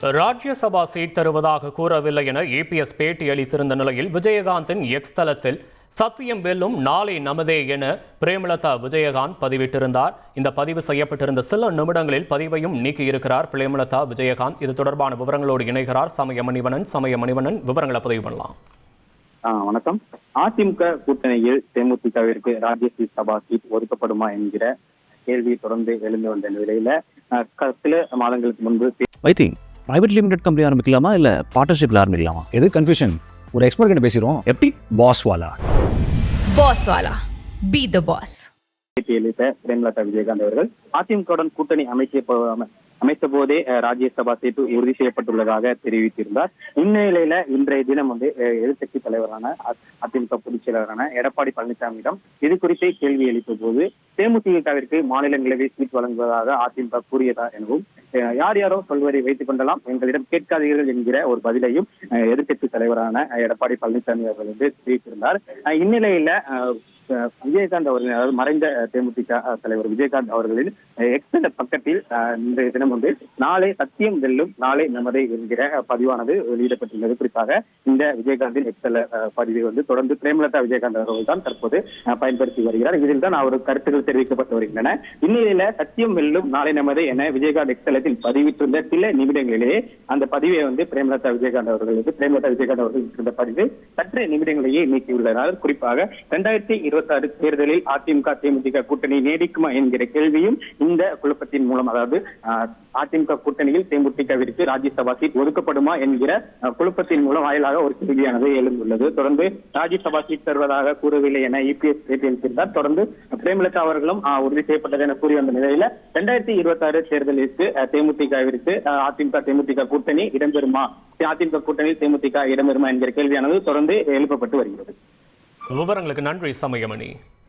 Rajya Sabha seat தருவதாக கூறவில்லை என ஏபிஎஸ் பேட்டியளித்திருந்த நிலையில் விஜயகாந்தின் எக்ஸ் தளத்தில் சத்தியம் வெல்லும் நாளை நமதே என பிரேமலதா விஜயகாந்த் பதிவிட்டிருந்தார். இந்த பதிவு செய்யப்பட்டிருந்த சில நிமிடங்களில் பதிவையும் நீக்கியிருக்கிறார் பிரேமலதா விஜயகாந்த். இது தொடர்பான விவரங்களோடு இணைகிறார் சமய மணிவண்ணன். விவரங்களை பதிவு பண்ணலாம். வணக்கம். அதிமுக கூட்டணியில் தேமுதிகவிற்கு ராஜ்யசபா சீட் ஒதுக்கப்படுமா என்கிற கேள்வி தொடர்ந்து எழுந்து வந்த நிலையில சில மாதங்களுக்கு முன்பு பிரைவேட் லிமிடெட் கம்பெனி ஆரம்பிக்கலாமா இல்ல பார்ட்னர்ஷிப்ல ஆரம்பிக்கலாமா? எது கன்ஃபியூஷன்? ஒரு எக்ஸ்பர்ட் கிட்ட பேசிரோம். எப்படி பாஸ் வாலா பி தி பாஸ். பிரேமலதா விஜயகாந்த் அவர்கள் அதிமுகவுடன் கூட்டணி அமைத்த போதே ராஜ்யசபா சீட்டு உறுதி செய்யப்பட்டுள்ளதாக தெரிவித்திருந்தார். இந்நிலையில இன்றைய தினம் எதிர்கட்சி தலைவரான அதிமுக பொதுச் செயலரான எடப்பாடி பழனிசாமியிடம் இது குறித்து கேள்வி எழுப்பிய போது தேமுதிகவிற்கு மாநிலங்களவை சீட் வழங்குவதாக அதிமுக கூறியதா எனவும் யார் யாரோ சொல்வதை வைத்துக் கொள்ளலாம், எங்களிடம் கேட்காதீர்கள் என்கிற ஒரு பதிலையும் எதிர்கட்சி தலைவரான எடப்பாடி பழனிசாமி அவர்கள் தெரிவித்திருந்தார். இந்நிலையில விஜயகாந்த் அவர்கள், அதாவது மறைந்த தேமுதிக தலைவர் விஜயகாந்த் அவர்களின் எக்ஸ் பக்கத்தில் இன்றைய தினம் நாளை சத்தியம் வெல்லும் நாளை நமதே என்கிற பதிவானது வெளியிடப்பட்டுள்ளது. குறிப்பாக இந்த விஜயகாந்தின் எக்ஸ் பதிவை தொடர்ந்து பிரேமலதா விஜயகாந்த் அவர்கள் தான் தற்போது பயன்படுத்தி வருகிறார். இதில் தான் அவர் கருத்துக்கள் தெரிவிக்கப்பட்டு வருகின்றன. இந்நிலையில சத்தியம் வெல்லும் நாளை நமதே என விஜயகாந்த் எக்ஸ் தளத்தில் பதிவிட்டிருந்த சில நிமிடங்களிலேயே அந்த பதிவை பிரேமலதா விஜயகாந்த் அவர்கள் இருந்த பதிவு சற்று நிமிடங்களிலேயே நீக்கியுள்ளனர். குறிப்பாக 2026 தேர்தலில் அதிமுக தேமுதிக கூட்டணி நீடிக்குமா என்கிற கேள்வியும் இந்த குழப்பத்தின் மூலம், அதாவது அதிமுக கூட்டணியில் தேமுதிகவிற்கு ராஜ்யசபா சீட் ஒதுக்கப்படுமா என்கிற குழப்பத்தின் மூலம் வாயிலாக ஒரு கேள்வியானது எழுந்துள்ளது. தொடர்ந்து ராஜ்யசபா சீட் தருவதாக கூறவில்லை என இபிஎஸ் பேட்டியளித்திருந்தார். தொடர்ந்து பிரேமலதா அவர்களும் உறுதி செய்யப்பட்டது என கூறி வந்த நிலையில 2026 தேர்தலிற்கு தேமுதிகவிற்கு அதிமுக தேமுதிக கூட்டணி இடம்பெறுமா, அதிமுக கூட்டணியில் தேமுதிக இடம்பெறுமா என்கிற கேள்வியானது தொடர்ந்து எழுப்பப்பட்டு வருகிறது. விவரங்களுக்கு நன்றி சமயமணி.